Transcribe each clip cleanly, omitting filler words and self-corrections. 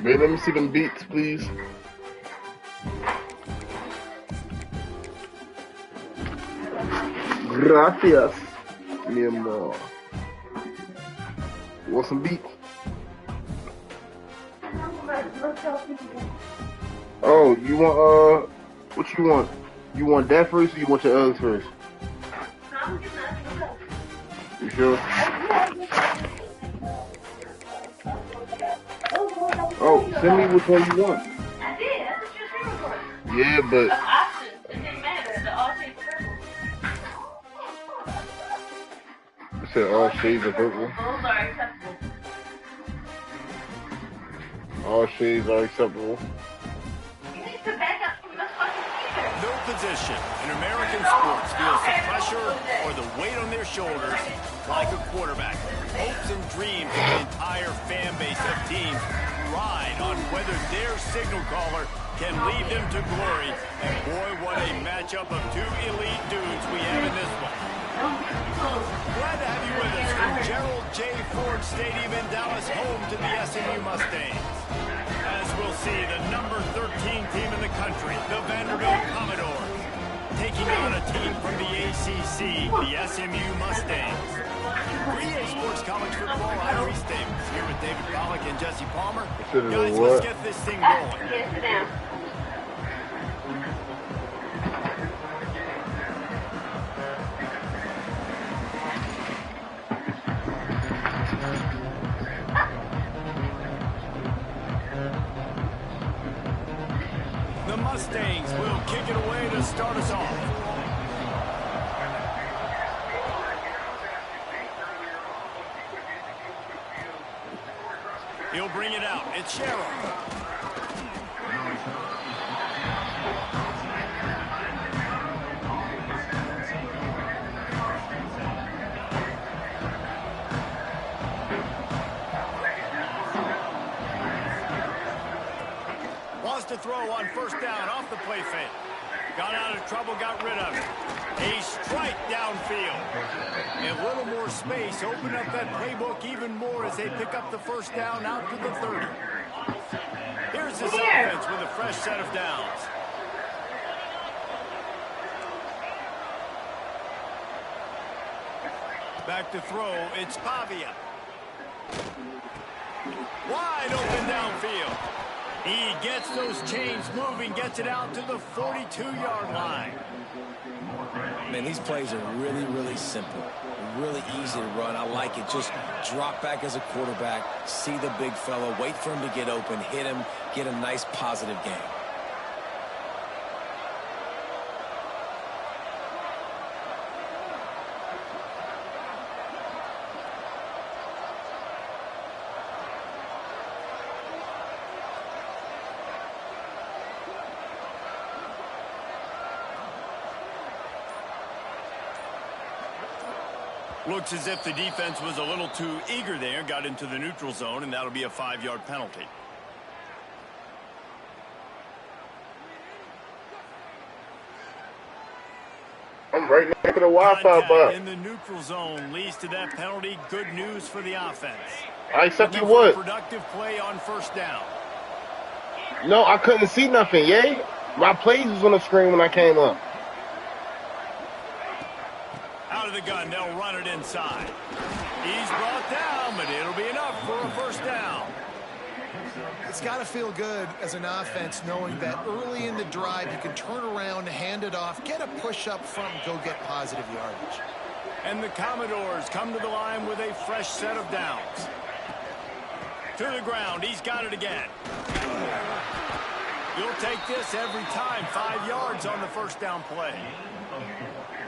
Man, let me see them beats, please. Gracias, mi amor. You want some beats? Oh, you want, what you want? You want that first or you want your others first? You sure? Oh, send me which one you want. I did. That's what you're saying for. Yeah, but... Options. It didn't matter. The all shades purple. You said all shades of purple? Those are acceptable. All shades are acceptable. You need to back up from the fucking speaker. No position in American sports feels the pressure or the weight on their shoulders like a quarterback. Hopes and dreams of the entire fan base of teams ride on whether their signal caller can lead them to glory. And boy, what a matchup of two elite dudes we have in this one. Glad to have you with us from Gerald J. Ford Stadium in Dallas, home to the SMU Mustangs. As we'll see, the number 13 team in the country, the Vanderbilt Commodores, taking on a team from the ACC, the SMU Mustangs. For EA Sports College Football, I'm Reese Davis, here with David Pollack and Jesse Palmer. Guys, let's get this thing going. Sit down. The Mustangs will kick it away to start us off. He'll bring it out. It's Sherrill. Wants to throw on first down off the play fake. Got out of trouble, got rid of it. A strike downfield. A little more space, open up that playbook even more as they pick up the first down out to the 30. Here's this offense with a fresh set of downs. Back to throw, it's Pavia. Wide open downfield. He gets those chains moving, gets it out to the 42-yard line. Man, these plays are really, really simple. Really easy to run. I like it. Just drop back as a quarterback, see the big fella, wait for him to get open, hit him, get a nice positive game. Looks as if the defense was a little too eager there, got into the neutral zone, and that'll be a 5-yard penalty. I'm right next to the Wi-Fi box. In the neutral zone leads to that penalty. Good news for the offense. I accept you what? Productive play on first down. No, I couldn't see nothing, yay. My plays was on the screen when I came up. Out of the gun, they'll run it inside. He's brought down, but it'll be enough for a first down. It's got to feel good as an offense knowing that early in the drive you can turn around, hand it off, get a push up front, and go get positive yardage. And the Commodores come to the line with a fresh set of downs. To the ground, he's got it again. You'll take this every time. 5 yards on the first down play.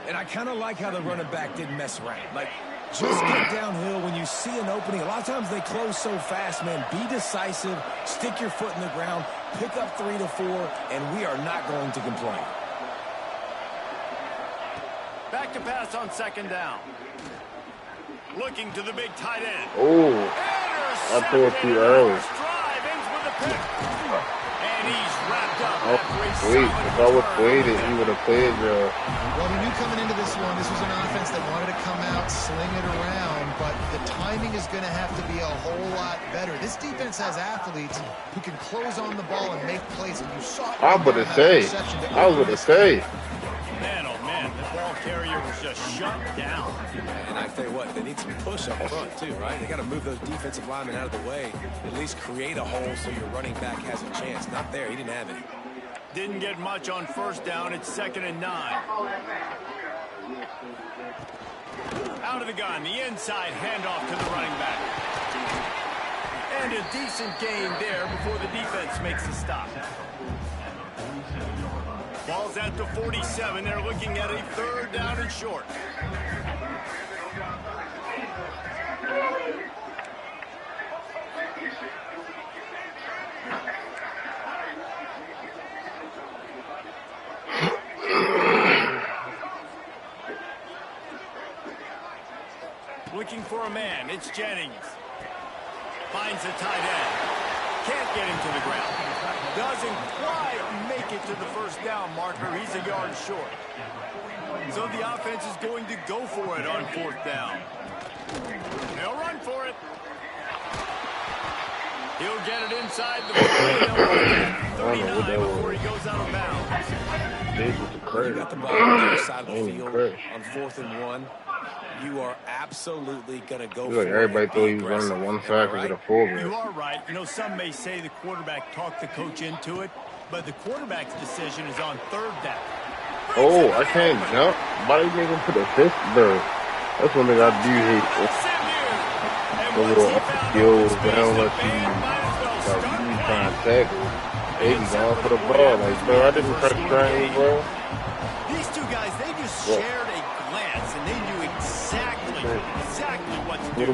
And I kind of like how the running back didn't mess around. Like, just get downhill when you see an opening. A lot of times they close so fast, man. Be decisive, stick your foot in the ground, pick up 3 to 4, and we are not going to complain. Back to pass on second down. Looking to the big tight end. Oh, I threw it too early. Drive ends with a pick. And he's wrapped up Oh, after a wait, solid if I would return. played it, he would have played the. Well, we knew coming into this one, this was an offense that wanted to come out, sling it around, but the timing is going to have to be a whole lot better. This defense has athletes who can close on the ball and make plays, and you saw it. I was going to say. I was going to say. Man, oh man, the ball carrier was just shut down. And I tell you what, they need some push up front too, right? They got to move those defensive linemen out of the way, at least create a hole so your running back has a chance. Not there, he didn't have it. Didn't get much on first down. It's 2nd and 9. Out of the gun, the inside handoff to the running back. And a decent gain there before the defense makes a stop. Ball's at the 47. They're looking at a 3rd down and short. Looking for a man. It's Jennings. Finds the tight end. Can't get him to the ground. Doesn't quite make it to the 1st down marker. He's a yard short. So the offense is going to go for it on 4th down. They'll run for it. He'll get it inside the 39 before he goes out of bounds. You got the ball on the other side of the field on 4th and 1. You are absolutely going to go for it. Everybody thought he was running to one side because of the fullback. You are right. You know, some may say the quarterback talked the coach into it, but the quarterback's decision is on 3rd down. Oh, I can't jump. Why did you even put a fist there? That's one thing I do hate. The little skills down like you trying to tackle. They be going for the ball. Like, bro, I didn't press triangle, bro. These two guys, they just shared a glance, and they knew exactly what to do.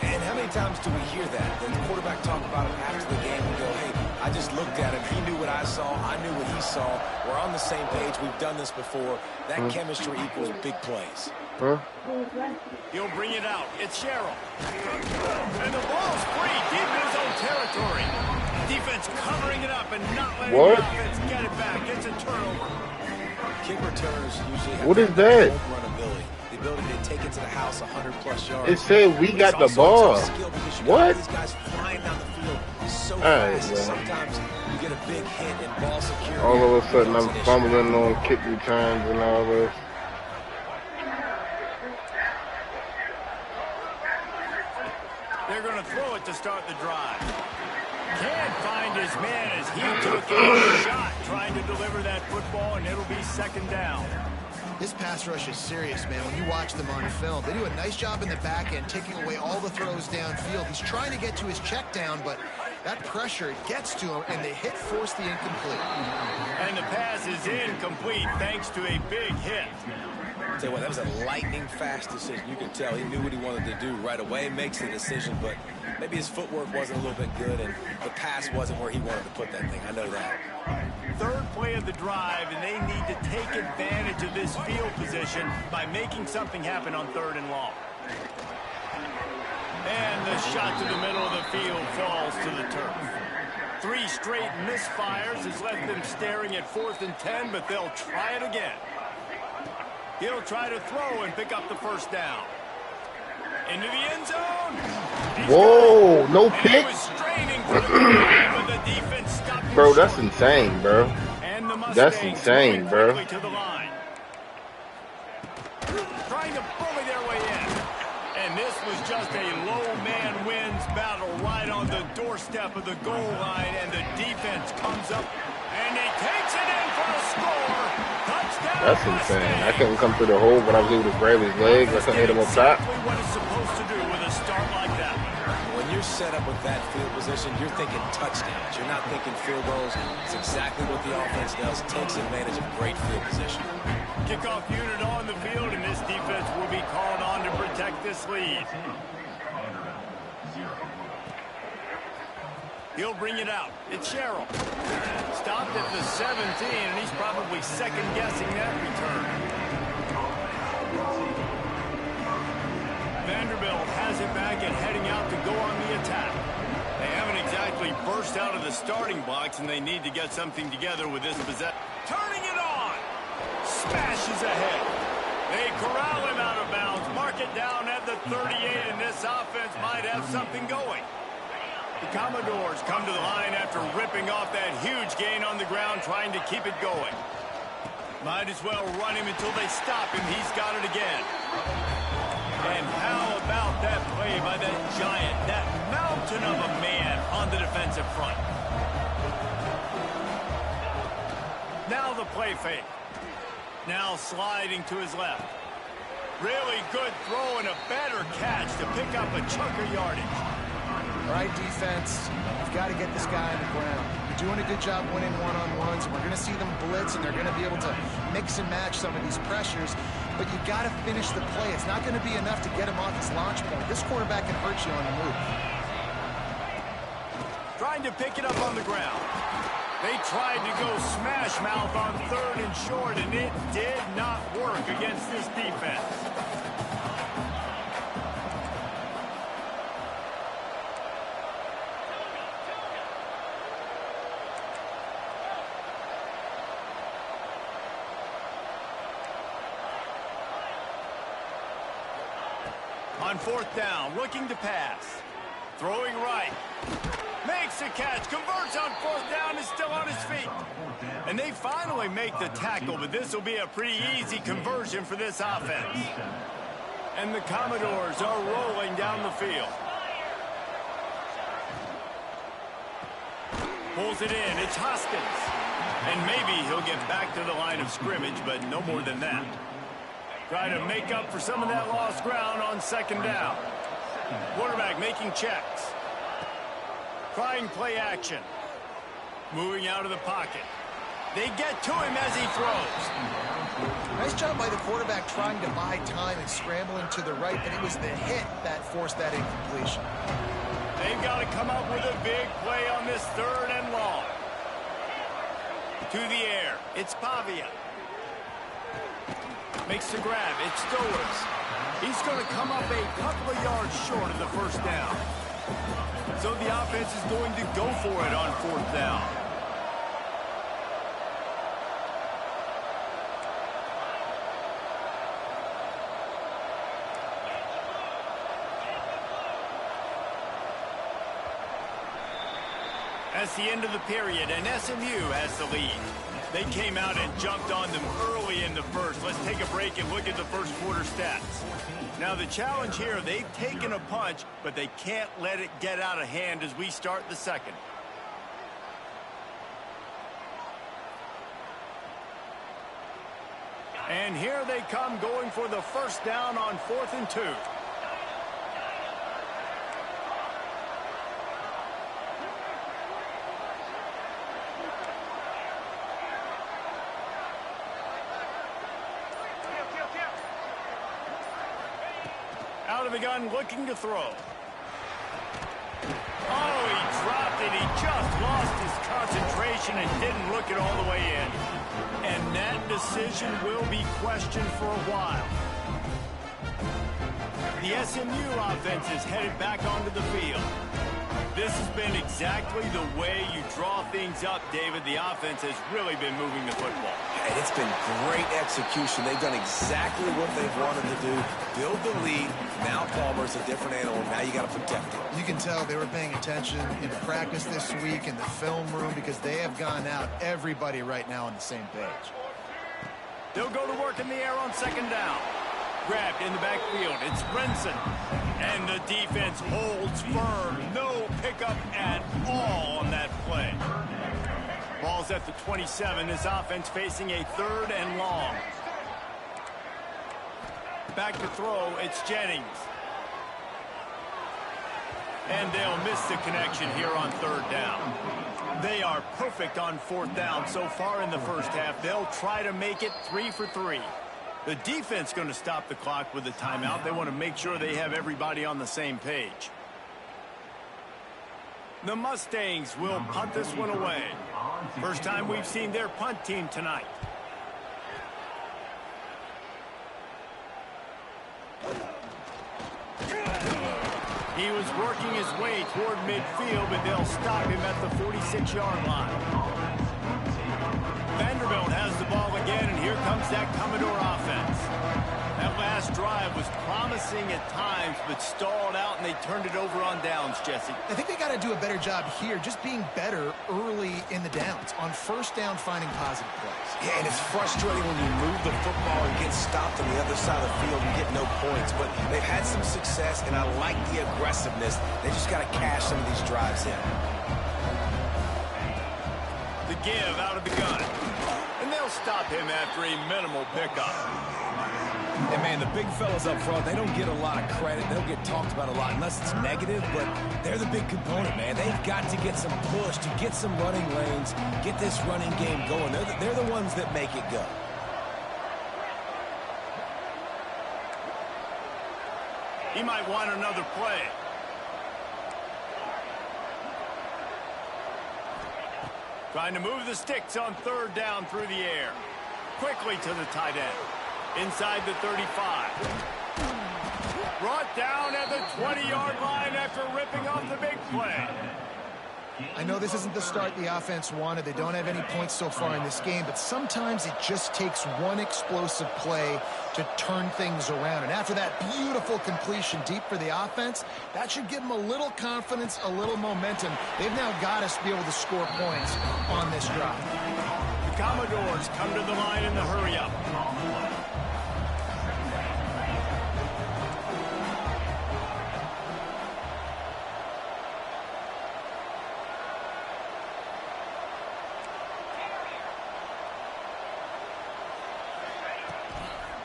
And how many times do we hear that? The quarterback talk about it after the game and go, hey, I just looked at him. He knew what I saw. I knew what he saw. We're on the same page. We've done this before. That chemistry equals big plays. He'll bring it out. It's Sherrill. And the ball's free deep in his own territory. Defense covering it up and not letting the offense get it back. It's a turnover. Kick returners usually have what is that? run ability. The ability to take it to the house 100+ yards. It said we got the ball. What? These guys flying down the field so fast. Sometimes you get a big hit and ball security. All of a sudden I'm fumbling on kick returns and all this. They're going to throw it to start the drive. Can't find his man as he took a shot trying to deliver that football, and it'll be 2nd down. This pass rush is serious, man. When you watch them on film, they do a nice job in the back end, taking away all the throws downfield. He's trying to get to his check down, but that pressure gets to him, and the hit forced the incomplete. And the pass is incomplete thanks to a big hit. I'll tell you what, that was a lightning-fast decision. You could tell he knew what he wanted to do right away. Makes the decision, but maybe his footwork wasn't a little bit good, and the pass wasn't where he wanted to put that thing. I know that. 3rd play of the drive, and they need to take advantage of this field position by making something happen on 3rd and long. And the shot to the middle of the field falls to the turf. 3 straight misfires has left them staring at 4th and 10, but they'll try it again. He'll try to throw and pick up the 1st down. Into the end zone. Whoa, no pick? He was straining for the drive, but the defense stopped him Bro, short. that's insane, bro. And the That's Mustangs insane, going bro. quickly to the line. Trying to bully their way in. And this was just a low man wins battle right on the doorstep of the goal line, and the defense comes up, and he takes it in for a score. Touchdown. That's insane. I couldn't come through the hole, but I was able to grab his legs. I couldn't hit him up top. Exactly what it's supposed to do with a start like that. When you're set up with that field position, you're thinking touchdowns. You're not thinking field goals. It's exactly what the offense does. Takes advantage of great field position. Kickoff unit on the field, and this defense will be called on to protect this lead. He'll bring it out. It's Sherrill. Stopped at the 17, and he's probably second-guessing that return. Vanderbilt has it back and heading out to go on the attack. They haven't exactly burst first out of the starting blocks, and they need to get something together with this possession. Turning it on! Smashes ahead. They corral him out of bounds. Mark it down at the 38, and this offense might have something going. The Commodores come to the line after ripping off that huge gain on the ground, trying to keep it going. Might as well run him until they stop him. He's got it again. And how about that play by that giant, that mountain of a man on the defensive front? Now the play fake. Now sliding to his left. Really good throw and a better catch to pick up a chunk of yardage. All right, defense, you've got to get this guy on the ground. You're doing a good job winning one-on-ones. We're going to see them blitz, and they're going to be able to mix and match some of these pressures, but you got to finish the play. It's not going to be enough to get him off his launch point. This quarterback can hurt you on the move. Trying to pick it up on the ground. They tried to go smash mouth on 3rd and short, and it did not work against this defense. On 4th down, looking to pass. Throwing right. Makes a catch, converts on 4th down, is still on his feet. And they finally make the tackle, but this will be a pretty easy conversion for this offense. And the Commodores are rolling down the field. Pulls it in, it's Hoskins. And maybe he'll get back to the line of scrimmage, but no more than that. Try to make up for some of that lost ground on 2nd down. Quarterback making checks. Trying play action. Moving out of the pocket. They get to him as he throws. Nice job by the quarterback trying to buy time and scrambling to the right, but it was the hit that forced that incompletion. They've got to come up with a big play on this 3rd and long. To the air. It's Pavia. Makes the grab. It's Stowers. He's going to come up a couple of yards short of the 1st down. So the offense is going to go for it on 4th down. That's the end of the period, and SMU has the lead. They came out and jumped on them early in the 1st. Let's take a break and look at the 1st quarter stats. Now the challenge here, they've taken a punch, but they can't let it get out of hand as we start the 2nd. And here they come going for the 1st down on 4th and 2. Out of the gun, looking to throw. Oh, he dropped it. He just lost his concentration and didn't look it all the way in. And that decision will be questioned for a while. The SMU offense is headed back onto the field. This has been exactly the way you draw things up, David. The offense has really been moving the football. And it's been great execution. They've done exactly what they've wanted to do. Build the lead. Now Palmer's a different animal. Now you got to protect it. You can tell they were paying attention in practice this week in the film room because they have gone out, everybody right now on the same page. They'll go to work in the air on 2nd down. Grabbed in the backfield. It's Brinson. And the defense holds firm. No pickup at all on that play. Ball's at the 27. This offense facing a 3rd and long. Back to throw. It's Jennings. And they'll miss the connection here on 3rd down. They are perfect on 4th down so far in the 1st half. They'll try to make it 3 for 3. The defense going to stop the clock with a timeout. They want to make sure they have everybody on the same page. The Mustangs will punt this one away. First time we've seen their punt team tonight. He He was working his way toward midfield, but they'll stop him at the 46-yard line. Vanderbilt has the ball again, and here comes that Commodore offense. That last drive was promising at times, but stalled out, and they turned it over on downs, Jesse. I think they got to do a better job here, just being better early in the downs. On first down, finding positive plays. Yeah, and it's frustrating when you move the football and get stopped on the other side of the field and get no points. But they've had some success, and I like the aggressiveness. They just got to cash some of these drives in. The give out of the gun. And they'll stop him after a minimal pickup. And, man, the big fellas up front, they don't get a lot of credit. They don't get talked about a lot unless it's negative, but they're the big component, man. They've got to get some push, to get some running lanes, get this running game going. They're the ones that make it go. He might want another play. Trying to move the sticks on third down through the air. Quickly to the tight end. Inside the 35. Brought down at the 20-yard line after ripping off the big play. I know this isn't the start the offense wanted. They don't have any points so far in this game, but sometimes it just takes one explosive play to turn things around. And after that beautiful completion deep for the offense, that should give them a little confidence, a little momentum. They've now got us to be able to score points on this drive. The Commodores come to the line in the hurry-up.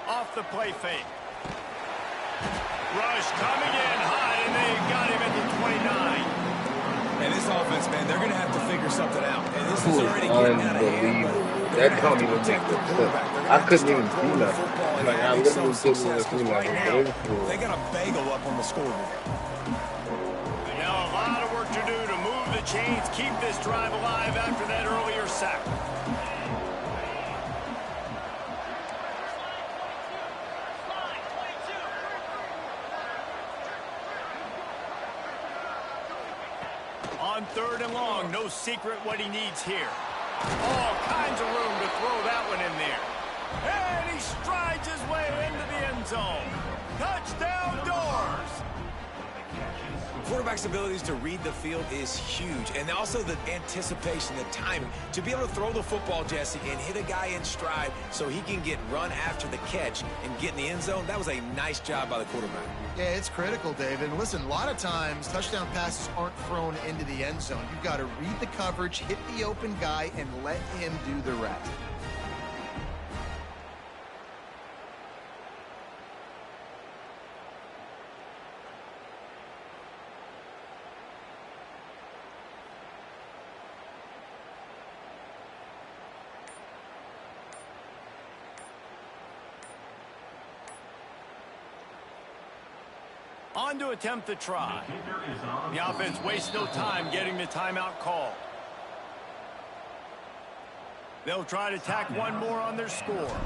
Off the play fake. Rush coming in high, and they got him at the 29. And this offense, man, they're going to have to figure something out. And this is already getting out of hand. That don't even make sense. I couldn't even see nothing. Like, I literally couldn't even see nothing. They got a bagel up on the scoreboard. Now a lot of work to do to move the chains, keep this drive alive after that earlier sack. On third and long, no secret what he needs here. All kinds of room to throw that one in there. And he strides his way into the end zone. Touchdown Doors! Quarterback's abilities to read the field is huge, and also the anticipation, the timing. To be able to throw the football, Jesse, and hit a guy in stride so he can get run after the catch and get in the end zone, that was a nice job by the quarterback. Yeah, it's critical, David. And listen, a lot of times touchdown passes aren't thrown into the end zone. You've got to read the coverage, hit the open guy, and let him do the rest. On to attempt the try. The offense wastes no time getting the timeout call. They'll try to tack one more on their score.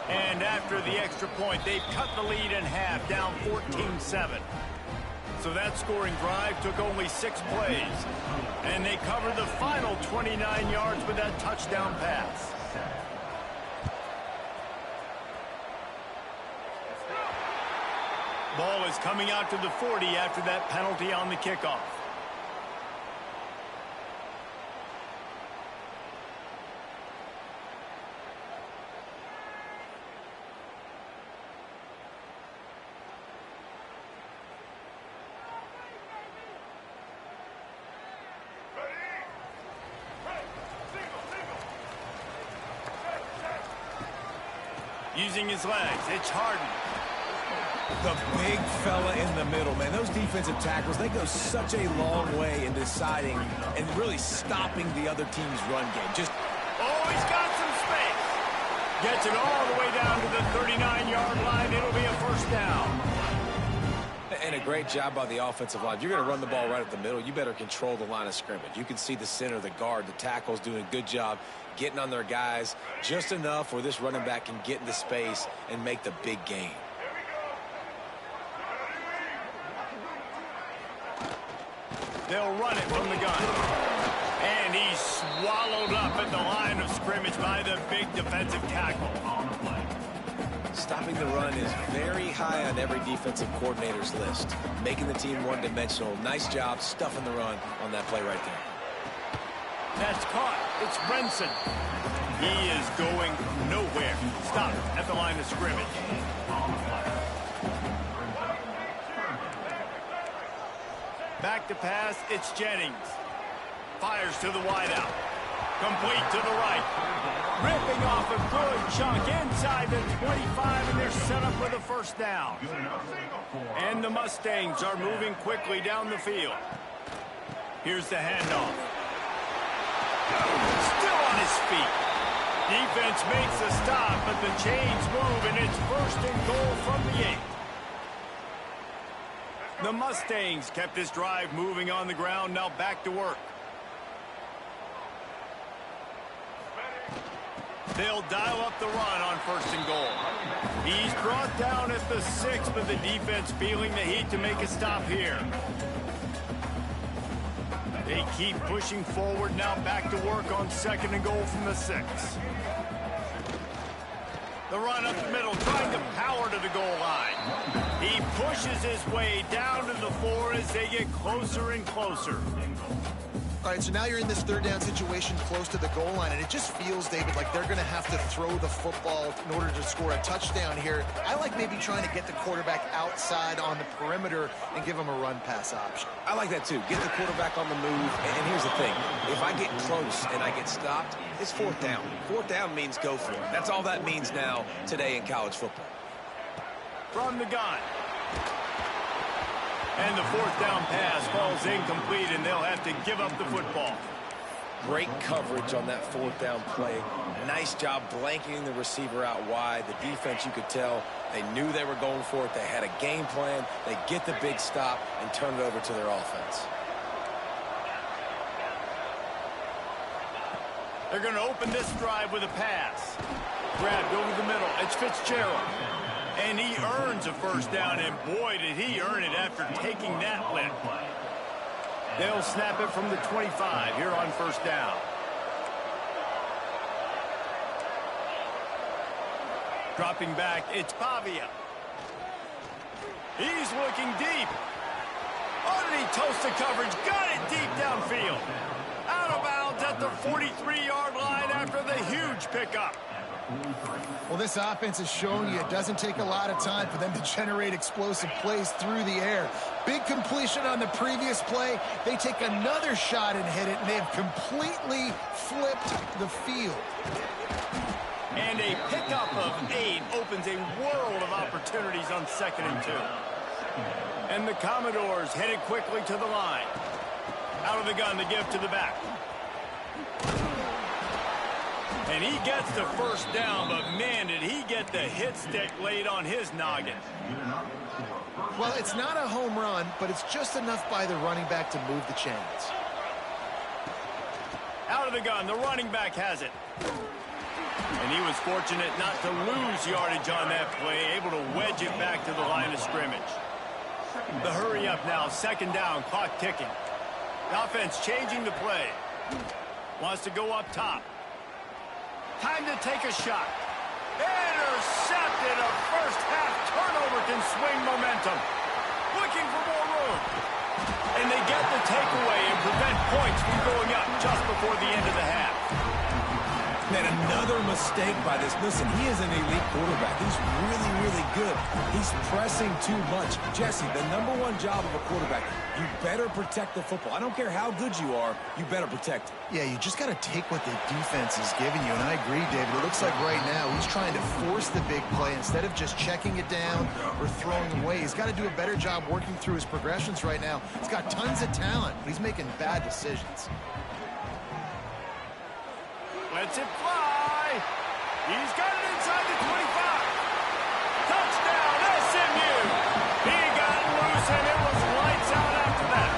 And after the extra point, they've cut the lead in half, down 14-7. So that scoring drive took only 6 plays. And they covered the final 29 yards with that touchdown pass. Ball is coming out to the 40 after that penalty on the kickoff. Using his legs, it's Harden. The big fella in the middle, man. Those defensive tackles, they go such a long way in deciding and really stopping the other team's run game. Just, oh, he's got some space. Gets it all the way down to the 39-yard line. It'll be a first down. And a great job by the offensive line. You're going to run the ball right at the middle. You better control the line of scrimmage. You can see the center, the guard, the tackles doing a good job getting on their guys just enough where this running back can get into space and make the big gain. They'll run it from the gun. And he's swallowed up at the line of scrimmage by the big defensive tackle. Stopping the run is very high on every defensive coordinator's list. Making the team one-dimensional. Nice job stuffing the run on that play right there. That's caught. It's Brenson. He is going nowhere. Stop at the line of scrimmage. Back to pass. It's Jennings. Fires to the wideout. Complete to the right. Ripping off a good chunk inside the 25, and they're set up for the first down. And the Mustangs are moving quickly down the field. Here's the handoff. Still on his feet. Defense makes a stop, but the chains move, and it's first and goal from the 8. The Mustangs kept this drive moving on the ground, now back to work. They'll dial up the run on first and goal. He's brought down at the 6, but the defense feeling the heat to make a stop here. They keep pushing forward, now back to work on second and goal from the 6. The run up the middle, trying to power to the goal line. He pushes his way down to the 4 as they get closer and closer. All right, so now you're in this third down situation close to the goal line, and it just feels, David, like they're going to have to throw the football in order to score a touchdown here. I like maybe trying to get the quarterback outside on the perimeter and give him a run-pass option. I like that too. Get the quarterback on the move. And here's the thing. If I get close and I get stopped, it's fourth down. Fourth down means go for it. That's all that means now today in college football. From the gun. And the fourth down pass falls incomplete, and they'll have to give up the football. Great coverage on that fourth down play. Nice job blanketing the receiver out wide. The defense, you could tell, they knew they were going for it. They had a game plan. They get the big stop and turn it over to their offense. They're going to open this drive with a pass. Grabbed over the middle. It's Fitzgerald. And he earns a first down, and boy, did he earn it after taking that lift. They'll snap it from the 25 here on first down. Dropping back, it's Pavia. He's looking deep. Underneath toast the coverage, got it deep downfield. Out of bounds at the 43-yard line after the huge pickup. Well, this offense has shown you it doesn't take a lot of time for them to generate explosive plays through the air. Big completion on the previous play. They take another shot and hit it, and they've completely flipped the field. And a pickup of 8 opens a world of opportunities on second and 2. And the Commodores headed quickly to the line. Out of the gun, the give to the back. And he gets the first down, but man, did he get the hit stick laid on his noggin. Well, it's not a home run, but it's just enough by the running back to move the chains. Out of the gun, the running back has it. And he was fortunate not to lose yardage on that play, able to wedge it back to the line of scrimmage. The hurry up now, second down, clock ticking. The offense changing the play. Wants to go up top. Time to take a shot. Intercepted. A first half turnover can swing momentum. Looking for more room. And they get the takeaway and prevent points from going up just before the end of the half. Man, another mistake by this. Listen, he is an elite quarterback. He's really, really good. He's pressing too much. Jesse, the #1 job of a quarterback, you better protect the football. I don't care how good you are, you better protect it. Yeah, you just got to take what the defense is giving you. And I agree, David. It looks like right now he's trying to force the big play instead of just checking it down or throwing away. He's got to do a better job working through his progressions right now. He's got tons of talent, but he's making bad decisions. Lets it fly. He's got it inside the 25. Touchdown, SMU. He got loose, and it was lights out after that.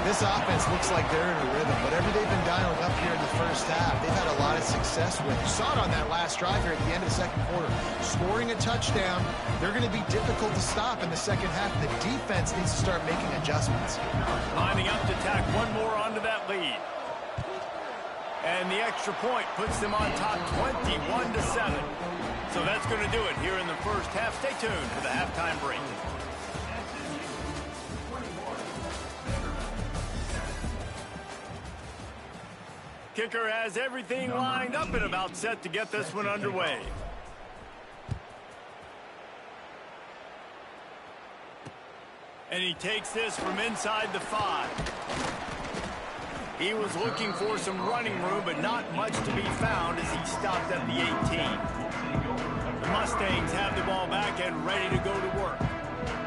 This This offense looks like they're in a rhythm. Whatever they've been dialing up here in the first half, they've had a lot of success with. You saw it on that last drive here at the end of the second quarter. Scoring a touchdown, they're going to be difficult to stop in the second half. The defense needs to start making adjustments. Lining up to tack one more onto that lead. And the extra point puts them on top 21-7. So that's going to do it here in the first half. Stay tuned for the halftime break. Kicker has everything lined up and about set to get this one underway. And he takes this from inside the 5. He was looking for some running room, but not much to be found as he stopped at the 18. The Mustangs have the ball back and ready to go to work.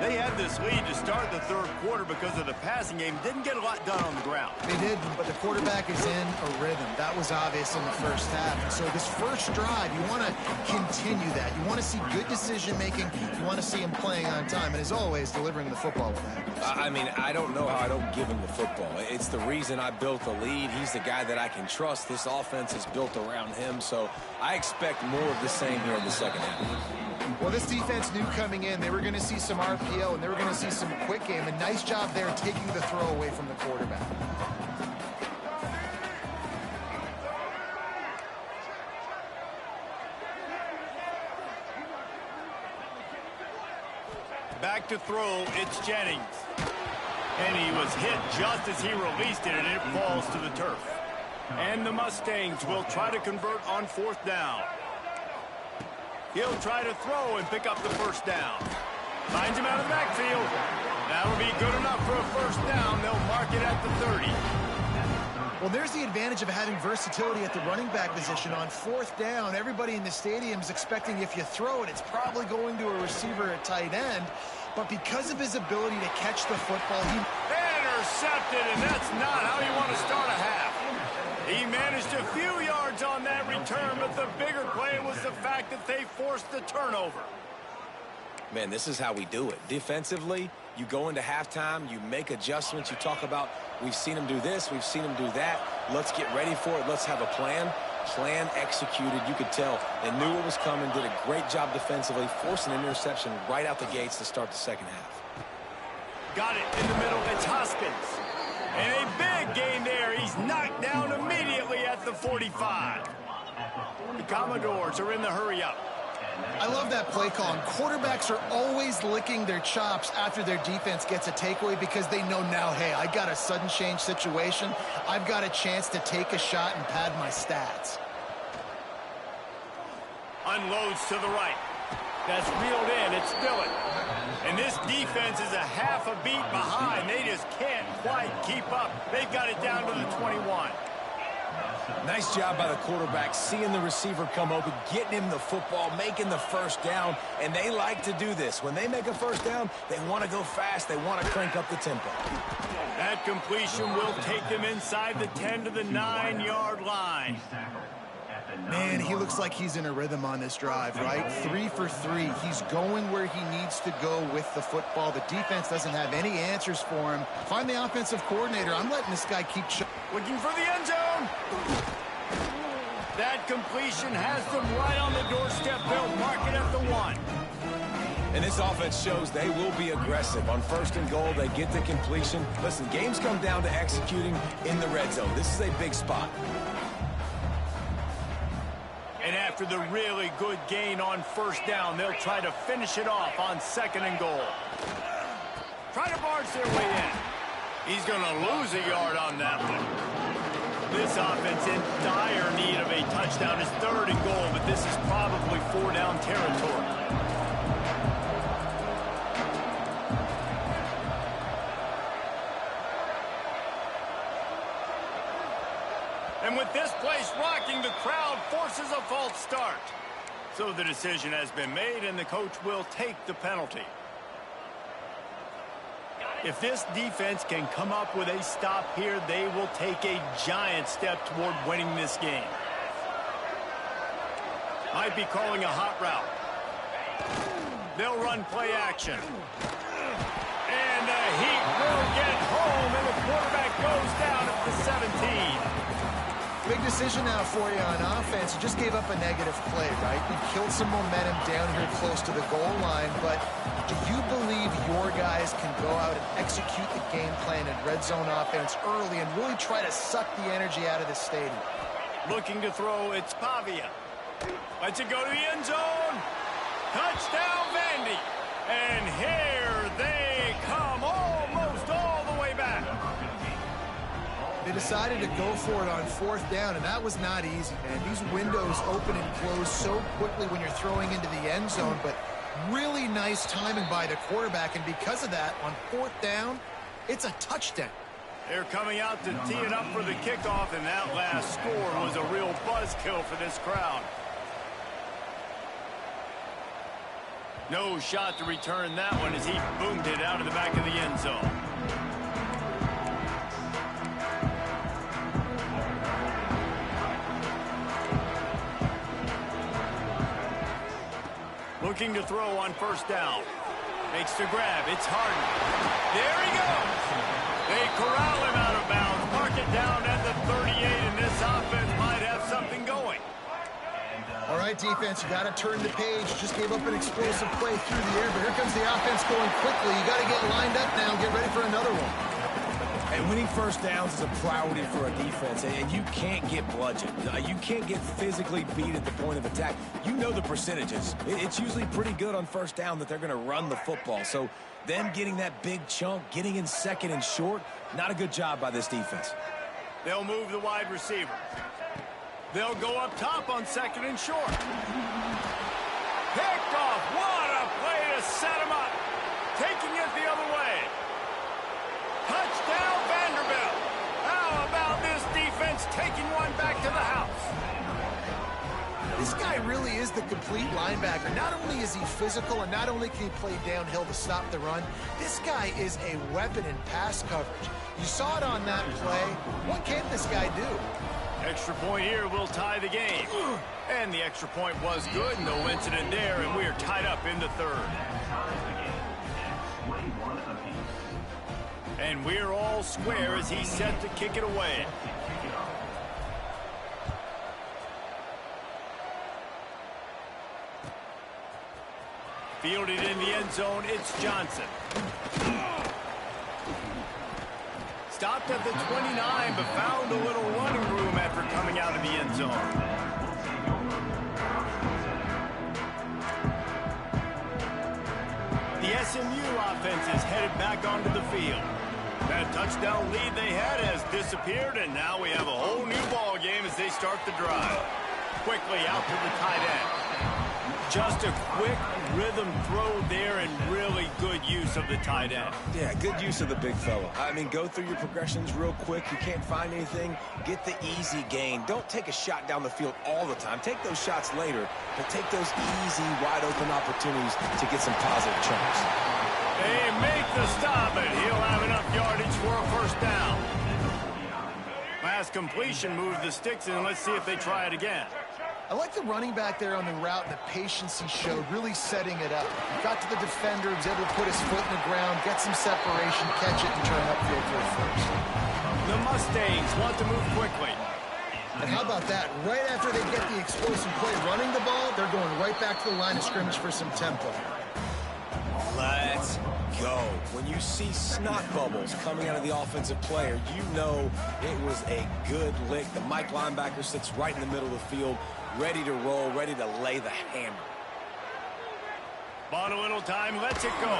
They had this lead to start the third quarter because of the passing game. Didn't get a lot done on the ground. They did, but the quarterback is in a rhythm. That was obvious in the first half. And so this first drive, you want to continue that. You want to see good decision-making. You want to see him playing on time. And as always, delivering the football with that. I mean, I don't know how I don't give him the football. It's the reason I built the lead. He's the guy that I can trust. This offense is built around him. So I expect more of the same here in the second half. Well, this defense knew coming in they were going to see some RPO and they were going to see some quick game. A nice job there taking the throw away from the quarterback. Back to throw, it's Jennings. And he was hit just as he released it, and it falls to the turf. And the Mustangs will try to convert on fourth down. He'll try to throw and pick up the first down. Finds him out of the backfield. That'll be good enough for a first down. They'll mark it at the 30. Well, there's the advantage of having versatility at the running back position. On fourth down, everybody in the stadium is expecting if you throw it, it's probably going to a receiver at tight end. But because of his ability to catch the football, he intercepted, and that's not how you want to start a half. He managed a few yards on that return, but the bigger play was the fact that they forced the turnover. Man, this is how we do it. Defensively, you go into halftime, you make adjustments. You talk about, we've seen him do this, we've seen him do that. Let's get ready for it. Let's have a plan. Plan executed. You could tell they knew what was coming, did a great job defensively, forcing an interception right out the gates to start the second half. Got it in the middle. It's Hoskins. And a big gain there. He's knocked down immediately at the 45. The Commodores are in the hurry-up. I love that play call. And quarterbacks are always licking their chops after their defense gets a takeaway because they know now, hey, I got a sudden change situation. I've got a chance to take a shot and pad my stats. Unloads to the right. That's reeled in. It's Dillon. And this defense is a half a beat behind. They just can't quite keep up. They've got it down to the 21. Nice job by the quarterback, seeing the receiver come open, getting him the football, making the first down, and they like to do this. When they make a first down, they want to go fast. They want to crank up the tempo. That completion will take them inside the 10 to the 9-yard line. Man, he looks like he's in a rhythm on this drive, right? 3 for 3. He's going where he needs to go with the football. The defense doesn't have any answers for him. Find the offensive coordinator. I'm letting this guy keep looking for the end zone. That completion has them right on the doorstep. They'll mark it at the 1. And this offense shows they will be aggressive. On first and goal, they get the completion. Listen, games come down to executing in the red zone. This is a big spot. And after the really good gain on first down, they'll try to finish it off on second and goal. Try to barge their way in. He's going to lose a yard on that one. This offense in dire need of a touchdown. Is third and goal, but this is probably 4-down territory. And with this place rocking, the crowd forces a false start. So the decision has been made, and the coach will take the penalty. If this defense can come up with a stop here, they will take a giant step toward winning this game. Might be calling a hot route. They'll run play action. And the heat will get home, and the quarterback goes down at the 17. Big decision now for you on offense. You just gave up a negative play, right? You killed some momentum down here close to the goal line, but do you believe your guys can go out and execute the game plan in red zone offense early and really try to suck the energy out of the stadium? Looking to throw, it's Pavia. Lets it go to the end zone. Touchdown, Vandy. And here they come, almost all the way back. They decided to go for it on fourth down, and that was not easy, man. These windows open and close so quickly when you're throwing into the end zone, but really nice timing by the quarterback, and because of that, on fourth down, it's a touchdown. They're coming out to tee it up for the kickoff, and that last score was a real buzzkill for this crowd. No shot to return that one as he boomed it out of the back of the end zone. Looking to throw on first down. Makes the grab. It's Harden. There he goes. They corral him out of bounds. Mark it down at the 38, and this offense might have something going. All right, defense, you got to turn the page. Just gave up an explosive play through the air, but here comes the offense going quickly. You got to get lined up now and get ready for another one. And winning first downs is a priority for a defense, and you can't get bludgeoned. You can't get physically beat at the point of attack. You know the percentages. It's usually pretty good on first down that they're going to run the football. So them getting that big chunk, getting in second and short, not a good job by this defense. They'll move the wide receiver. They'll go up top on second and short. Picked off. What a play to set him up. Taking it the other way. Touchdown, Vanderbilt. How about this defense taking one back to the house? This guy really is the complete linebacker. Not only is he physical and not only can he play downhill to stop the run, this guy is a weapon in pass coverage. You saw it on that play. What can this guy do? Extra point here will tie the game. And the extra point was good. No incident there, and we are tied up in the third. And we're all square as he's set to kick it away. Fielded in the end zone, it's Johnson. Stopped at the 29, but found a little running room after coming out of the end zone. The SMU offense is headed back onto the field. That touchdown lead they had has disappeared, and now we have a whole new ball game as they start the drive. Quickly out to the tight end. Just a quick rhythm throw there and really good use of the tight end. Yeah, good use of the big fella. I mean, go through your progressions real quick. You can't find anything, get the easy gain. Don't take a shot down the field all the time. Take those shots later, but take those easy, wide-open opportunities to get some positive chunks. They make the stop, and he'll have enough yardage for a first down. Last completion moved the sticks, and let's see if they try it again. I like the running back there on the route and the patience he showed, really setting it up. He got to the defender, was able to put his foot in the ground, get some separation, catch it, and turn upfield for a first. The Mustangs want to move quickly. And how about that? Right after they get the explosive play running the ball, they're going right back to the line of scrimmage for some tempo. Let's go. When you see snot bubbles coming out of the offensive player, you know it was a good lick. The Mike linebacker sits right in the middle of the field, ready to roll, ready to lay the hammer. Bought a little time, lets it go.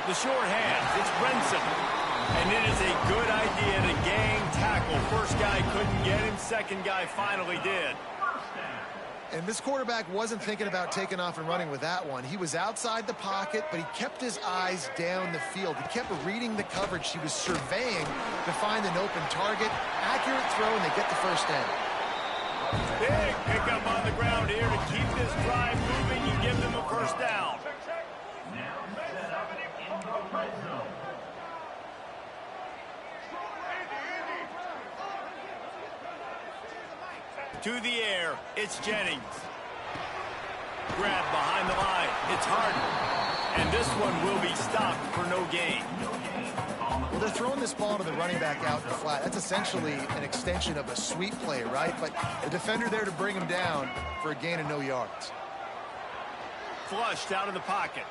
The short hands, it's Brenson. And it is a good idea to gang tackle. First guy couldn't get him, second guy finally did. And this quarterback wasn't thinking about taking off and running with that one. He was outside the pocket, but he kept his eyes down the field. He kept reading the coverage. He was surveying to find an open target. Accurate throw, and they get the first down. Big pickup on the ground here to keep this drive moving and give them a first down. To the air, it's Jennings. Grab behind the line, it's Harden. And this one will be stopped for no gain. Well, they're throwing this ball to the running back out in the flat. That's essentially an extension of a sweep play, right? But the defender there to bring him down for a gain of no yards. Flushed out of the pocket.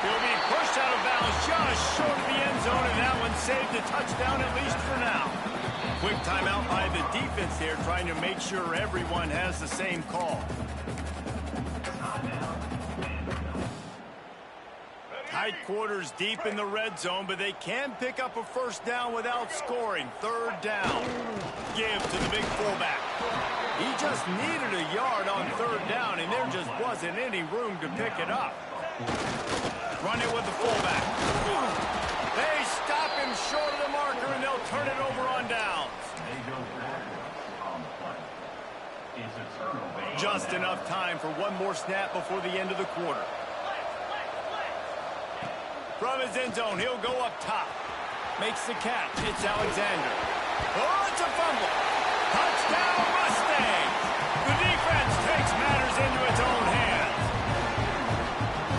He'll be pushed out of bounds just short of the end zone, and that one saved a touchdown at least for now. Quick timeout by the defense here, trying to make sure everyone has the same call. Tight quarters deep in the red zone, but they can pick up a first down without scoring. Third down. Give to the big fullback. He just needed a yard on third down, and there just wasn't any room to pick it up. Run it with the fullback. They stop him short of the marker, and they'll turn it over on downs. Just enough time for one more snap before the end of the quarter. From his end zone, he'll go up top. Makes the catch. It's Alexander. Oh, it's a fumble. Touchdown, Mustangs. The defense takes matters into its own hands.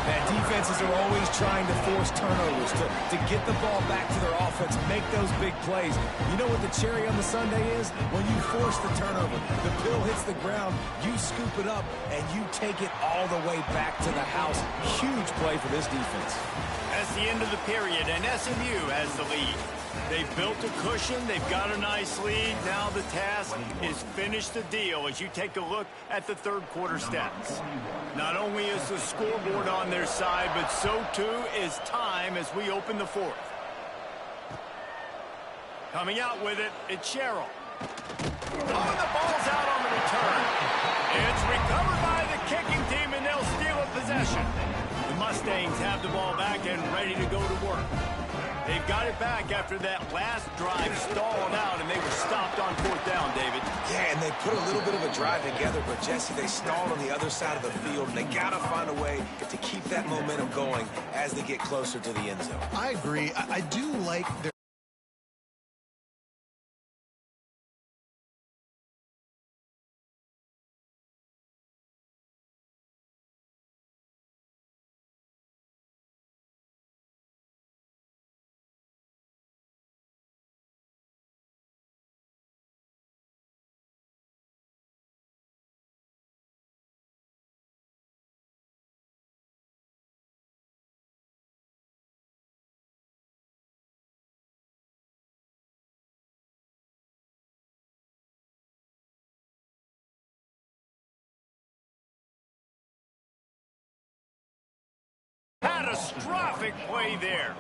Man, defenses are always trying to force turnovers, to get the ball back to their offense, make those big plays. You know what the cherry on the sundae is? When you force the turnover, the pill hits the ground, you scoop it up, and you take it all the way back to the house. Huge play for this defense. That's the end of the period, and SMU has the lead. They've built a cushion. They've got a nice lead. Now the task is finish the deal as you take a look at the third quarter stats. Not only is the scoreboard on their side, but so too is time as we open the fourth. Coming out with it, it's Sherrill. Oh, and the ball's out on the return. It's recovered by the kicking team, and they'll steal a possession. The Mustangs have the ball back and ready to go to work. They've got it back after that last drive stalled out, and they were stopped on fourth down, David. Yeah, and they put a little bit of a drive together, but, Jesse, they stalled on the other side of the field, and they got to find a way to keep that momentum going as they get closer to the end zone. I agree. I do like their Catastrophic play there.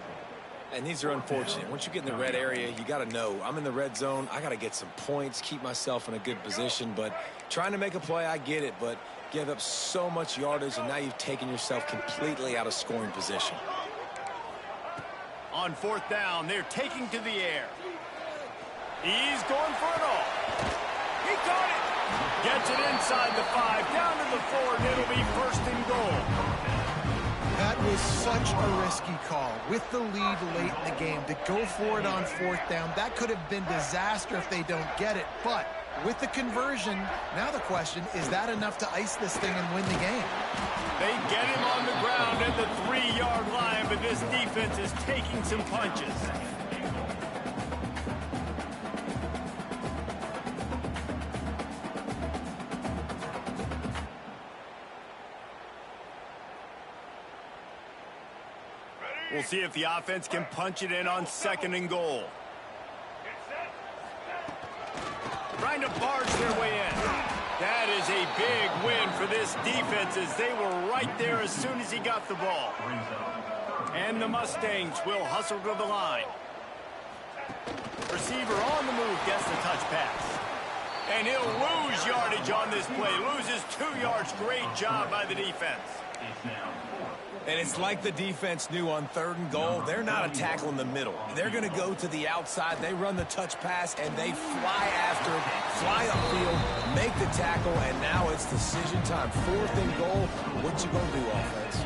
And these are unfortunate. Once you get in the red area, you got to know, I'm in the red zone. I got to get some points, keep myself in a good position. But trying to make a play, I get it. But give up so much yardage, and now you've taken yourself completely out of scoring position. On fourth down, they're taking to the air. He's going for it all. He caught it. Gets it inside the 5, down to the 4, and it'll be first and goal. That was such a risky call with the lead late in the game to go for it on fourth down. That could have been disaster if they don't get it. But with the conversion, now the question, is that enough to ice this thing and win the game? They get him on the ground at the 3-yard line, but this defense is taking some punches. We'll see if the offense can punch it in on second and goal. Trying to barge their way in. That is a big win for this defense as they were right there as soon as he got the ball. And the Mustangs will hustle to the line. Receiver on the move gets the touch pass. And he'll lose yardage on this play. Loses 2 yards. Great job by the defense. And it's like the defense knew on third and goal, they're not a tackle in the middle. They're going to go to the outside, they run the touch pass, and they fly after, fly upfield, make the tackle, and now it's decision time. Fourth and goal, what you going to do, offense?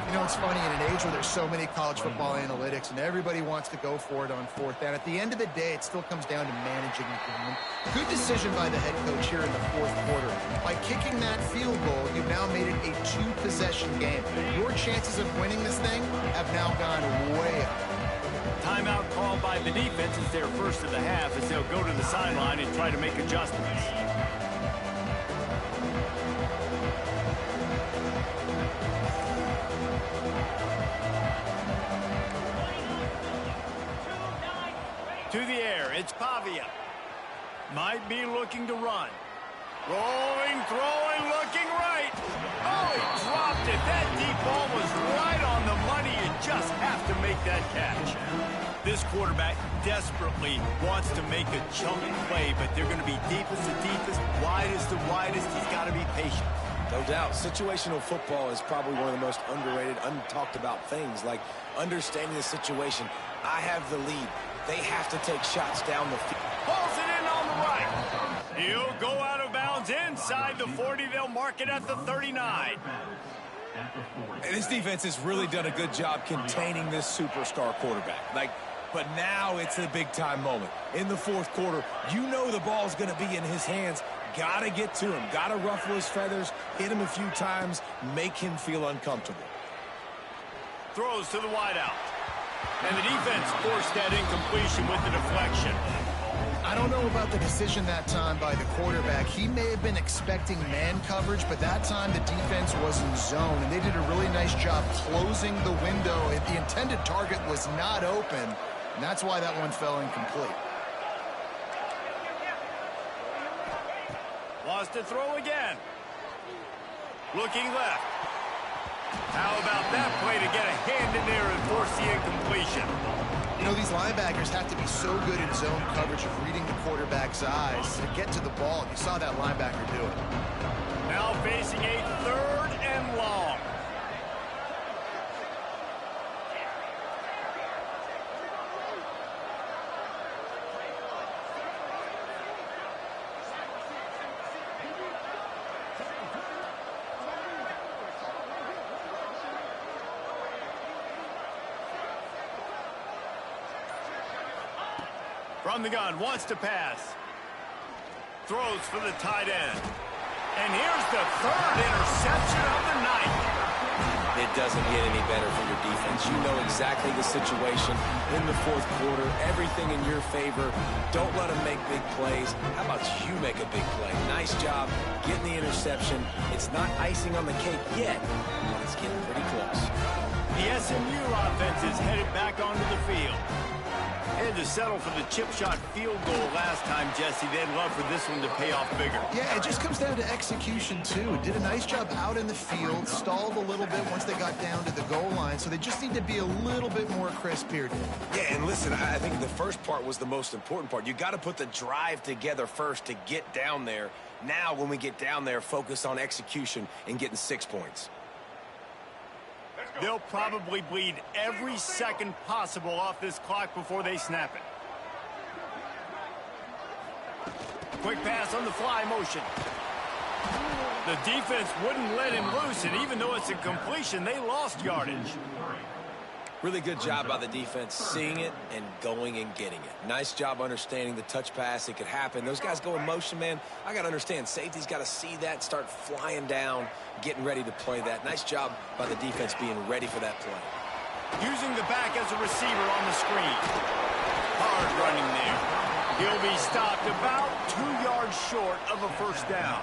You know, it's funny, in an age where there's so many college football analytics and everybody wants to go for it on fourth down, at the end of the day, it still comes down to managing the game. Good decision by the head coach here in the fourth quarter. By kicking that field goal, you've now made it a two-possession game. Your chances of winning this thing have now gone way up. Timeout called by the defense is their first of the half as they'll go to the sideline and try to make adjustments. To the air, it's Pavia. Might be looking to run. Rolling, throwing, looking right. Oh, he dropped it. That deep ball was right on the money. You just have to make that catch. This quarterback desperately wants to make a chunk play, but they're going to be deepest to deepest, widest to widest. He's got to be patient. No doubt. Situational football is probably one of the most underrated, untalked about things, like understanding the situation. I have the lead. They have to take shots down the field. Pulls it in on the right. He'll go out of bounds inside the 40. They'll mark it at the 39. And this defense has really done a good job containing this superstar quarterback. But now it's a big-time moment. In the fourth quarter, you know the ball's going to be in his hands. Got to get to him. Got to ruffle his feathers, hit him a few times, make him feel uncomfortable. Throws to the wideout. And the defense forced that incompletion with the deflection. I don't know about the decision that time by the quarterback. He may have been expecting man coverage, but that time the defense was in zone, and they did a really nice job closing the window. The intended target was not open, and that's why that one fell incomplete. Lost to throw again. Looking left. How about that play to get a hand in there and force the incompletion? You know, these linebackers have to be so good in zone coverage of reading the quarterback's eyes to get to the ball. You saw that linebacker do it. Now facing a third and long. From the gun, wants to pass. Throws for the tight end. And here's the third interception of the night. It doesn't get any better for your defense. You know exactly the situation in the fourth quarter. Everything in your favor. Don't let them make big plays. How about you make a big play? Nice job getting the interception. It's not icing on the cake yet, but it's getting pretty close. The SMU offense is headed back onto the field. Had to settle for the chip shot field goal last time, Jesse. They'd love for this one to pay off bigger. Yeah, it just comes down to execution, too. Did a nice job out in the field, stalled a little bit once they got down to the goal line, so they just need to be a little bit more crisp here, Dave. Yeah, and listen, I think the first part was the most important part. You got to put the drive together first to get down there. Now, when we get down there, focus on execution and getting 6 points. They'll probably bleed every second possible off this clock before they snap it. Quick pass on the fly motion. The defense wouldn't let him loose, and even though it's a completion, they lost yardage. Really good job by the defense seeing it and going and getting it. Nice job understanding the touch pass. It could happen. Those guys go in motion, man. I got to understand. Safety's got to see that, start flying down, getting ready to play that. Nice job by the defense being ready for that play. Using the back as a receiver on the screen. Hard running there. He'll be stopped about 2 yards short of a first down.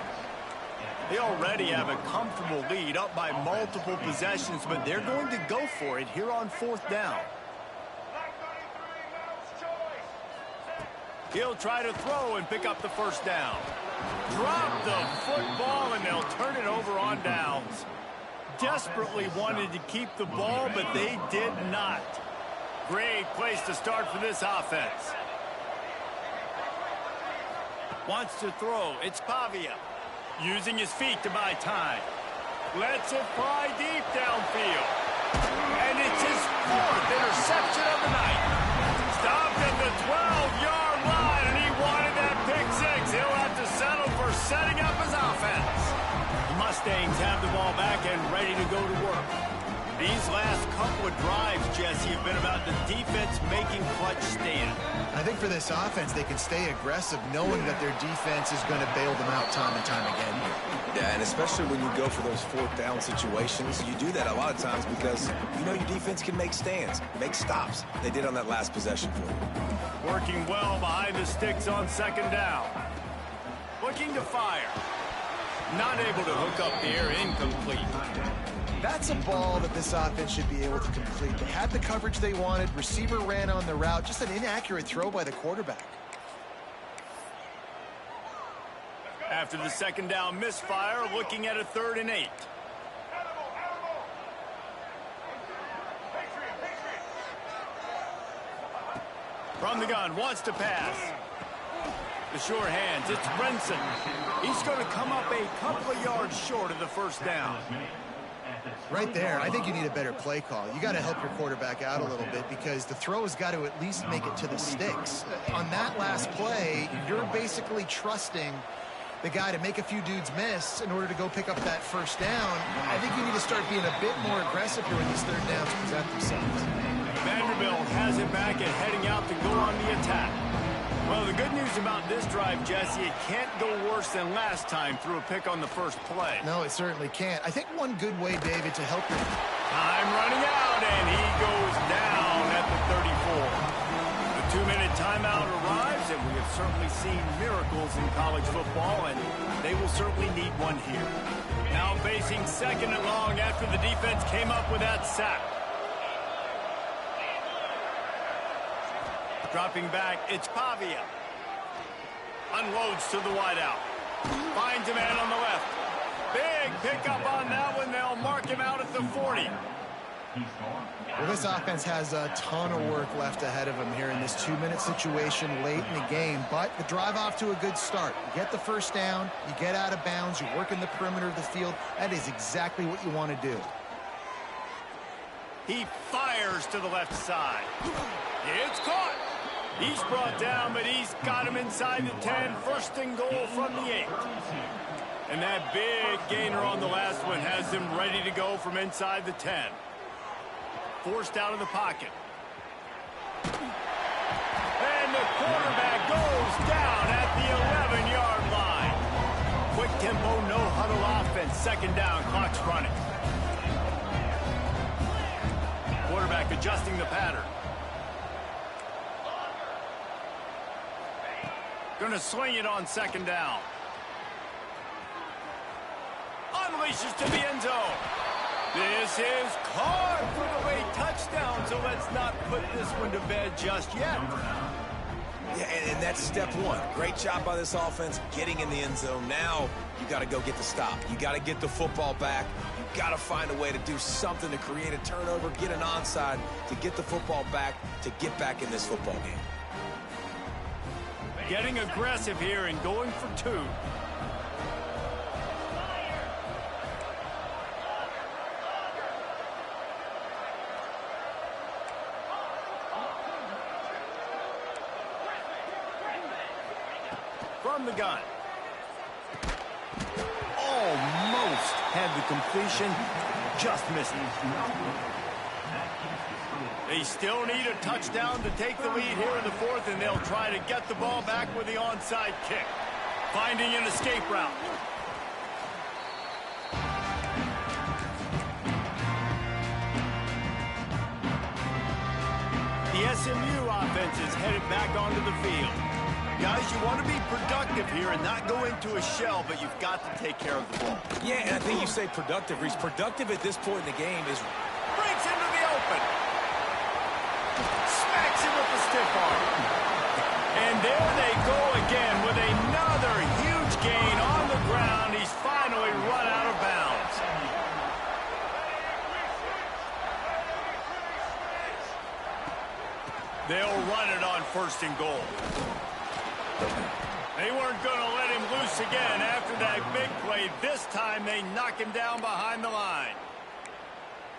They already have a comfortable lead up by multiple possessions, but they're going to go for it here on fourth down. He'll try to throw and pick up the first down. Drop the football, and they'll turn it over on downs. Desperately wanted to keep the ball, but they did not. Great place to start for this offense. Wants to throw. It's Pavia. Using his feet to buy time. Lets it fly deep downfield. And it's his fourth interception of the night. Stopped at the 12-yard line, and he wanted that pick six. He'll have to settle for setting up his offense. The Mustangs have the ball back and ready to go to work. These last couple of drives, Jesse, have been about the defense making clutch stand. I think for this offense, they can stay aggressive knowing that their defense is going to bail them out time and time again here. Yeah, and especially when you go for those fourth down situations, you do that a lot of times because you know your defense can make stands, make stops. They did on that last possession for you. Working well behind the sticks on second down. Looking to fire. Not able to hook up the air, incomplete. That's a ball that this offense should be able to complete. They had the coverage they wanted. Receiver ran on the route. Just an inaccurate throw by the quarterback. After the second down misfire, looking at a 3rd and 8. From the gun, wants to pass. The sure hands, it's Brinson. He's going to come up a couple of yards short of the first down. Right there, I think you need a better play call. You got to help your quarterback out a little bit because the throw has got to at least make it to the sticks. On that last play, you're basically trusting the guy to make a few dudes miss in order to go pick up that first down. I think you need to start being a bit more aggressive here when these third downs present themselves. Vanderbilt has it back and heading out to go on the attack. Well, the good news about this drive, Jesse, it can't go worse than last time through a pick on the first play. No, it certainly can't. I think one good way, David, to help your... Time running out, and he goes down at the 34. The 2-minute timeout arrives, and we have certainly seen miracles in college football, and they will certainly need one here. Now facing 2nd and long after the defense came up with that sack. Dropping back, it's Pavia. Unloads to the wideout. Finds a man on the left. Big pickup on that one. They'll mark him out at the 40. Well, this offense has a ton of work left ahead of them here in this 2-minute situation late in the game, but the drive off to a good start. You get the first down, you get out of bounds, you work in the perimeter of the field. That is exactly what you want to do. He fires to the left side. It's caught. He's brought down, but he's got him inside the 10. 1st and goal from the 8. And that big gainer on the last one has him ready to go from inside the 10. Forced out of the pocket. And the quarterback goes down at the 11-yard line. Quick tempo, no huddle offense. 2nd down, clock's running. Quarterback adjusting the pattern. Going to swing it on 2nd down. Unleashes to the end zone. This is caught for the late touchdown, so let's not put this one to bed just yet. Yeah, and that's step one. Great job by this offense getting in the end zone. Now you got to go get the stop. You got to get the football back. You got to find a way to do something to create a turnover, get an onside, to get the football back, to get back in this football game. Getting aggressive here and going for 2. From the gun. Almost had the completion, just missed it. They still need a touchdown to take the lead here in the 4th, and they'll try to get the ball back with the onside kick. Finding an escape route. The SMU offense is headed back onto the field. Guys, you want to be productive here and not go into a shell, but you've got to take care of the ball. Yeah, and I think you say productive. He's productive at this point in the game is... Breaks into the open. Smacks him with the stiff arm. And there they go again with another huge gain on the ground. He's finally run out of bounds. They'll run it on 1st and goal. They weren't going to let him loose again after that big play. This time they knock him down behind the line.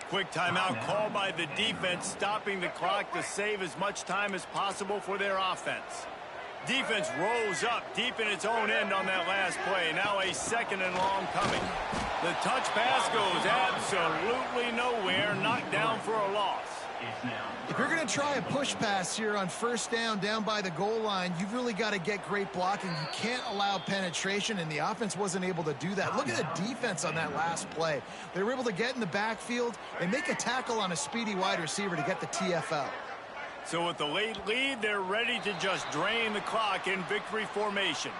Quick timeout called by the defense, stopping the clock to save as much time as possible for their offense. Defense rose up deep in its own end on that last play. Now a 2nd and long coming. The touch pass goes absolutely nowhere, knocked down for a loss. If you're going to try a push pass here on first down by the goal line, you've really got to get great blocking. You can't allow penetration, and the offense wasn't able to do that. Look at the defense on that last play. They were able to get in the backfield and make a tackle on a speedy wide receiver to get the TFL. So with the late lead, they're ready to just drain the clock in victory formation.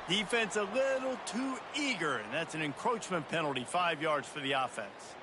Defense a little too eager, and that's an encroachment penalty, 5 yards for the offense.